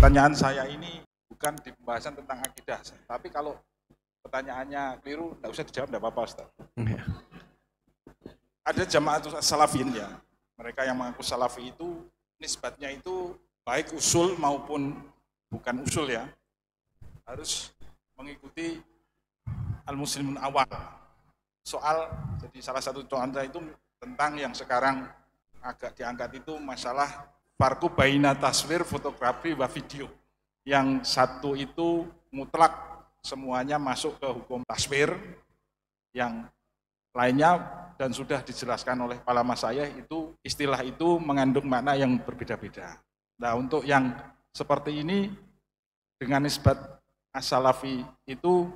pertanyaan saya ini bukan di pembahasan tentang akidah, tapi kalau pertanyaannya keliru, tidak usah dijawab, tidak apa-apa Ustaz. Ada jamaah salafin ya, mereka yang mengaku salafi itu nisbatnya itu baik usul maupun bukan usul ya, harus mengikuti al-muslimun awal. Soal, jadi salah satu contoh itu tentang yang sekarang agak diangkat itu masalah farqu baina taswir, fotografi, wa video. Yang satu itu mutlak semuanya masuk ke hukum taswir, yang lainnya dan sudah dijelaskan oleh para masyayikh itu istilah itu mengandung makna yang berbeda-beda. Nah, untuk yang seperti ini dengan nisbat as-salafi itu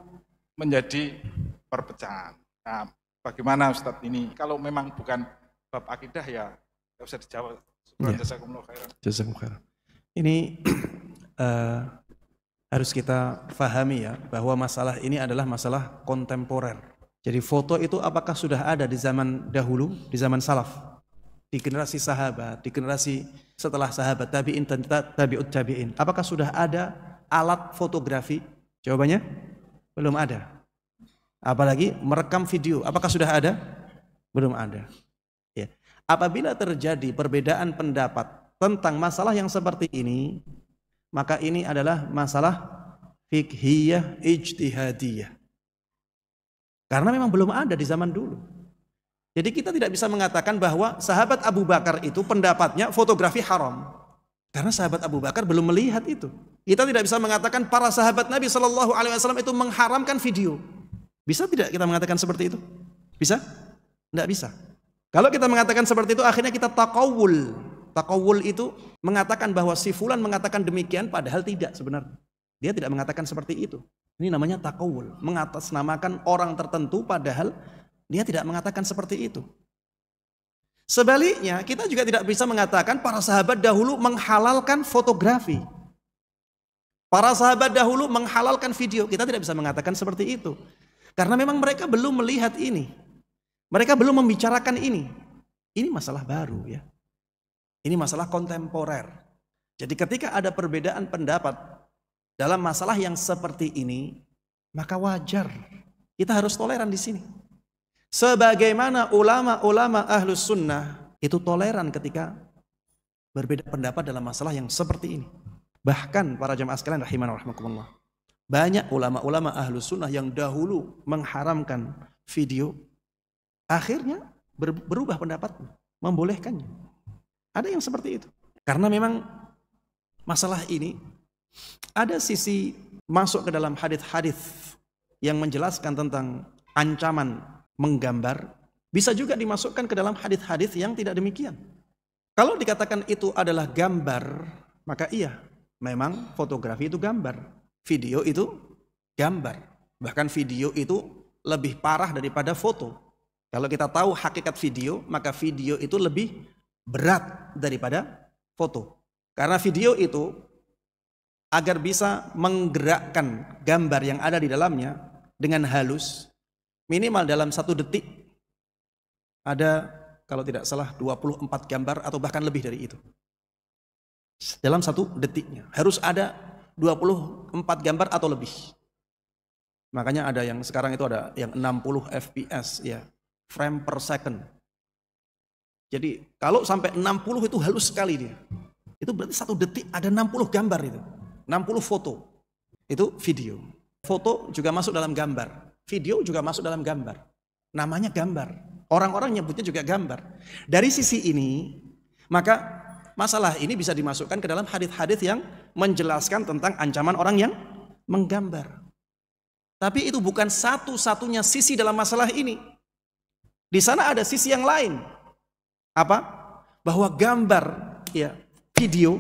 menjadi perpecahan. Nah, bagaimana Ustadz ini? Kalau memang bukan bab akidah ya tidak usah dijawab. Jazakumullah khairan. Jazakumullah khairan. Ini harus kita fahami ya, bahwa masalah ini adalah masalah kontemporer. Jadi foto itu apakah sudah ada di zaman dahulu, di zaman salaf, di generasi sahabat, di generasi setelah sahabat, tabi'in, tabi'ut tabi'in. Apakah sudah ada alat fotografi? Jawabannya belum ada. Apalagi merekam video, apakah sudah ada? Belum ada. Ya. Apabila terjadi perbedaan pendapat tentang masalah yang seperti ini, maka ini adalah masalah fiqhiyah ijtihadiyah. Karena memang belum ada di zaman dulu. Jadi kita tidak bisa mengatakan bahwa sahabat Abu Bakar itu pendapatnya fotografi haram. Karena sahabat Abu Bakar belum melihat itu. Kita tidak bisa mengatakan para sahabat Nabi SAW itu mengharamkan video. Bisa tidak kita mengatakan seperti itu? Bisa? Tidak bisa. Kalau kita mengatakan seperti itu, akhirnya kita taqawul. Taqawul itu mengatakan bahwa si fulan mengatakan demikian, padahal tidak sebenarnya. Dia tidak mengatakan seperti itu. Ini namanya taqawul, mengatasnamakan orang tertentu padahal dia tidak mengatakan seperti itu. Sebaliknya, kita juga tidak bisa mengatakan para sahabat dahulu menghalalkan fotografi. Para sahabat dahulu menghalalkan video. Kita tidak bisa mengatakan seperti itu. Karena memang mereka belum melihat ini. Mereka belum membicarakan ini. Ini masalah baru ya. Ini masalah kontemporer. Jadi ketika ada perbedaan pendapat dalam masalah yang seperti ini, maka wajar kita harus toleran di sini. Sebagaimana ulama-ulama ahlus sunnah itu toleran ketika berbeda pendapat dalam masalah yang seperti ini. Bahkan para jamaah sekalian rahimana rahimakumullah, banyak ulama-ulama ahlus sunnah yang dahulu mengharamkan video, akhirnya berubah pendapatnya, membolehkannya. Ada yang seperti itu. Karena memang masalah ini ada sisi masuk ke dalam hadis-hadis yang menjelaskan tentang ancaman menggambar, bisa juga dimasukkan ke dalam hadis-hadis yang tidak demikian. Kalau dikatakan itu adalah gambar, maka iya, memang fotografi itu gambar, video itu gambar. Bahkan video itu lebih parah daripada foto. Kalau kita tahu hakikat video, maka video itu lebih berat daripada foto. Karena video itu agar bisa menggerakkan gambar yang ada di dalamnya dengan halus, minimal dalam 1 detik ada, kalau tidak salah 24 gambar atau bahkan lebih dari itu. Dalam 1 detiknya harus ada 24 gambar atau lebih. Makanya ada yang sekarang itu ada yang 60 fps ya, frame per second. Jadi kalau sampai 60 itu halus sekali dia. Itu berarti 1 detik ada 60 gambar itu. 60 foto, itu video. Foto juga masuk dalam gambar, video juga masuk dalam gambar. Namanya gambar. Orang-orang nyebutnya juga gambar. Dari sisi ini, maka masalah ini bisa dimasukkan ke dalam hadis-hadis yang menjelaskan tentang ancaman orang yang menggambar. Tapi itu bukan satu-satunya sisi dalam masalah ini. Di sana ada sisi yang lain. Apa? Bahwa gambar, ya, video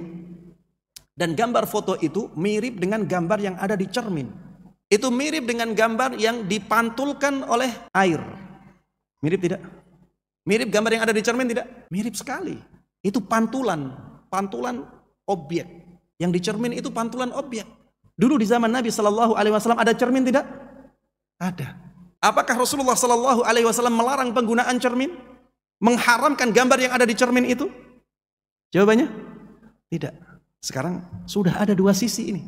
dan gambar foto itu mirip dengan gambar yang ada di cermin. Itu mirip dengan gambar yang dipantulkan oleh air. Mirip tidak? Mirip gambar yang ada di cermin tidak? Mirip sekali. Itu pantulan objek. Yang di cermin itu pantulan objek. Dulu di zaman Nabi SAW ada cermin tidak? Ada. Apakah Rasulullah SAW melarang penggunaan cermin? Mengharamkan gambar yang ada di cermin itu? Jawabannya tidak. Sekarang sudah ada dua sisi ini.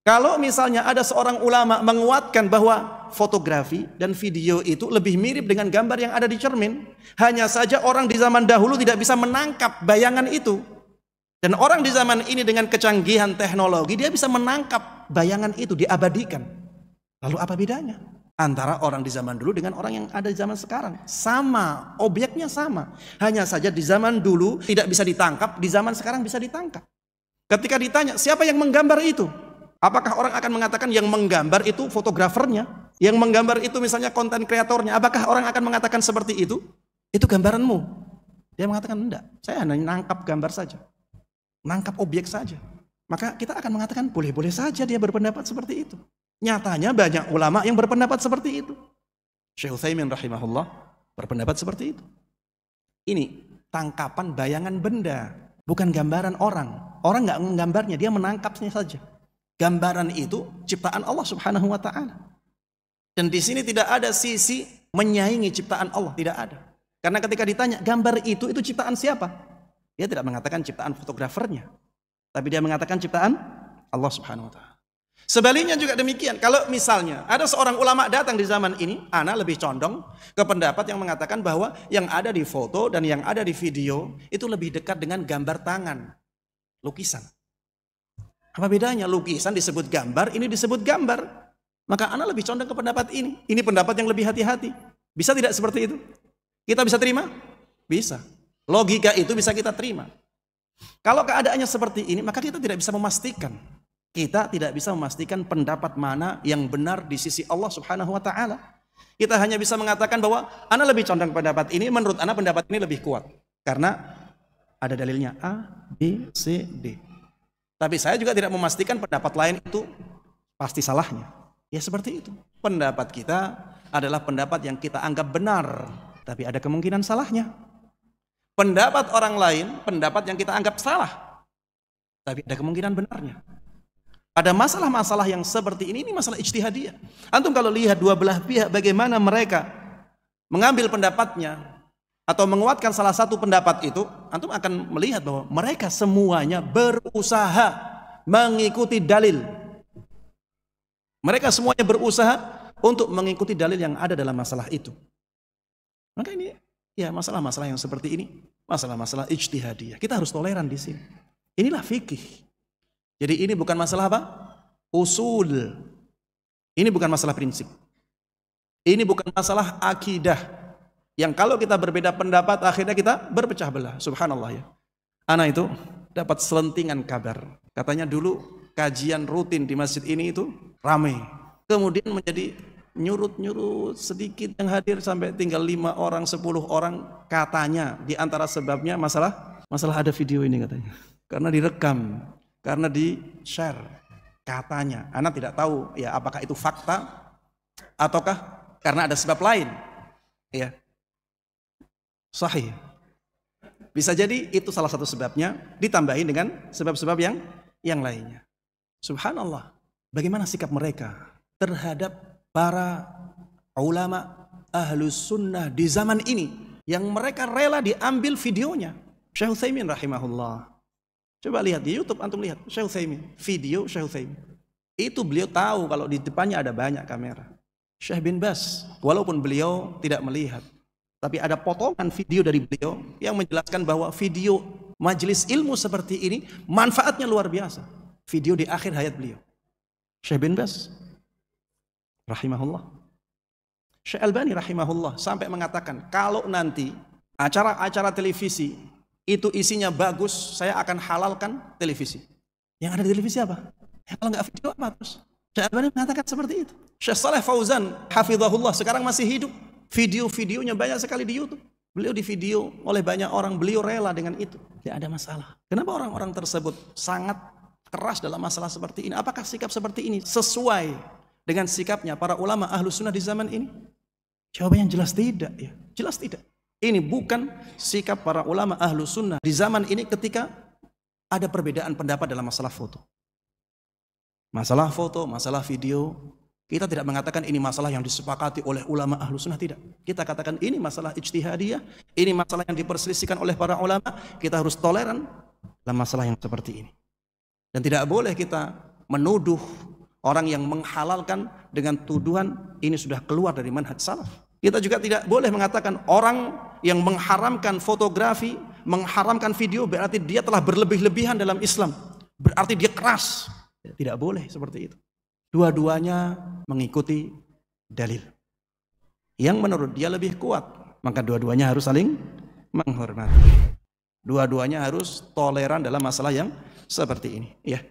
Kalau misalnya ada seorang ulama menguatkan bahwa fotografi dan video itu lebih mirip dengan gambar yang ada di cermin, hanya saja orang di zaman dahulu tidak bisa menangkap bayangan itu. Dan orang di zaman ini dengan kecanggihan teknologi, dia bisa menangkap bayangan itu, diabadikan. Lalu apa bedanya antara orang di zaman dulu dengan orang yang ada di zaman sekarang? Sama, objeknya sama. Hanya saja di zaman dulu tidak bisa ditangkap, di zaman sekarang bisa ditangkap. Ketika ditanya, siapa yang menggambar itu? Apakah orang akan mengatakan yang menggambar itu fotografernya? Yang menggambar itu misalnya konten kreatornya? Apakah orang akan mengatakan seperti itu? Itu gambaranmu. Dia mengatakan enggak, saya hanya nangkap gambar saja. Nangkap objek saja. Maka kita akan mengatakan boleh-boleh saja dia berpendapat seperti itu. Nyatanya banyak ulama yang berpendapat seperti itu. Syekh Utsaimin rahimahullah berpendapat seperti itu. Ini tangkapan bayangan benda, bukan gambaran orang. Orang nggak menggambarnya, dia menangkapnya saja. Gambaran itu ciptaan Allah Subhanahu wa taala. Dan di sini tidak ada sisi menyaingi ciptaan Allah, tidak ada. Karena ketika ditanya gambar itu ciptaan siapa? Dia tidak mengatakan ciptaan fotografernya, tapi dia mengatakan ciptaan Allah Subhanahu wa taala. Sebaliknya juga demikian. Kalau misalnya ada seorang ulama datang di zaman ini, ana lebih condong ke pendapat yang mengatakan bahwa yang ada di foto dan yang ada di video itu lebih dekat dengan gambar tangan, lukisan. Apa bedanya? Lukisan disebut gambar, ini disebut gambar. Maka ana lebih condong ke pendapat ini. Ini pendapat yang lebih hati-hati. Bisa tidak seperti itu? Kita bisa terima? Bisa. Logika itu bisa kita terima. Kalau keadaannya seperti ini, maka kita tidak bisa memastikan. Kita tidak bisa memastikan pendapat mana yang benar di sisi Allah Subhanahu wa taala. Kita hanya bisa mengatakan bahwa ana lebih condong pendapat ini, menurut ana pendapat ini lebih kuat. Karena ada dalilnya A, B, C, D. Tapi saya juga tidak memastikan pendapat lain itu pasti salahnya. Ya seperti itu. Pendapat kita adalah pendapat yang kita anggap benar, tapi ada kemungkinan salahnya. Pendapat orang lain, pendapat yang kita anggap salah, tapi ada kemungkinan benarnya. Ada masalah-masalah yang seperti ini masalah ijtihadiyah. Antum kalau lihat dua belah pihak bagaimana mereka mengambil pendapatnya atau menguatkan salah satu pendapat itu, antum akan melihat bahwa mereka semuanya berusaha mengikuti dalil. Mereka semuanya berusaha untuk mengikuti dalil yang ada dalam masalah itu. Maka ini ya masalah-masalah yang seperti ini, masalah-masalah ijtihadiyah. Kita harus toleran di sini. Inilah fikih. Jadi ini bukan masalah apa? Usul. Ini bukan masalah prinsip. Ini bukan masalah akidah. Yang kalau kita berbeda pendapat akhirnya kita berpecah belah. Subhanallah ya. Ana itu dapat selentingan kabar. Katanya dulu kajian rutin di masjid ini itu ramai. Kemudian menjadi nyurut-nyurut sedikit yang hadir sampai tinggal 5 orang, 10 orang. Katanya di antara sebabnya masalah ada video ini katanya. Karena direkam, karena di-share. Katanya. Ana tidak tahu ya apakah itu fakta ataukah karena ada sebab lain. Ya. Sahih. Bisa jadi itu salah satu sebabnya, ditambahin dengan sebab-sebab yang lainnya. Subhanallah. Bagaimana sikap mereka terhadap para ulama ahlus sunnah di zaman ini yang mereka rela diambil videonya. Syekh Utsaimin rahimahullah. Coba lihat di YouTube, antum lihat Syekh Utsaimin, video Syekh Utsaimin. Itu beliau tahu kalau di depannya ada banyak kamera. Syekh bin Baz, walaupun beliau tidak melihat, tapi ada potongan video dari beliau yang menjelaskan bahwa video majelis ilmu seperti ini manfaatnya luar biasa. Video di akhir hayat beliau. Syekh bin Baz rahimahullah. Syekh Albani rahimahullah sampai mengatakan kalau nanti acara-acara televisi itu isinya bagus, saya akan halalkan televisi. Yang ada di televisi apa? Ya, kalau nggak video apa terus? Syekh Albani mengatakan seperti itu. Syekh Saleh Fauzan hafizahullah sekarang masih hidup. Video-videonya banyak sekali di YouTube. Beliau di video oleh banyak orang, beliau rela dengan itu. Tidak ada masalah. Kenapa orang-orang tersebut sangat keras dalam masalah seperti ini? Apakah sikap seperti ini sesuai dengan sikapnya para ulama ahlus sunnah di zaman ini? Jawabannya jelas tidak. Ya. Jelas tidak. Ini bukan sikap para ulama ahlus sunnah di zaman ini ketika ada perbedaan pendapat dalam masalah foto. Masalah foto, masalah video, kita tidak mengatakan ini masalah yang disepakati oleh ulama ahlus sunnah, tidak. Kita katakan ini masalah ijtihadiyah, ini masalah yang diperselisihkan oleh para ulama, kita harus toleran dalam masalah yang seperti ini. Dan tidak boleh kita menuduh orang yang menghalalkan dengan tuduhan ini sudah keluar dari manhaj salaf. Kita juga tidak boleh mengatakan orang yang mengharamkan fotografi, mengharamkan video berarti dia telah berlebih-lebihan dalam Islam. Berarti dia keras. Tidak boleh seperti itu. Dua-duanya mengikuti dalil yang menurut dia lebih kuat, maka dua-duanya harus saling menghormati. Dua-duanya harus toleran dalam masalah yang seperti ini, ya.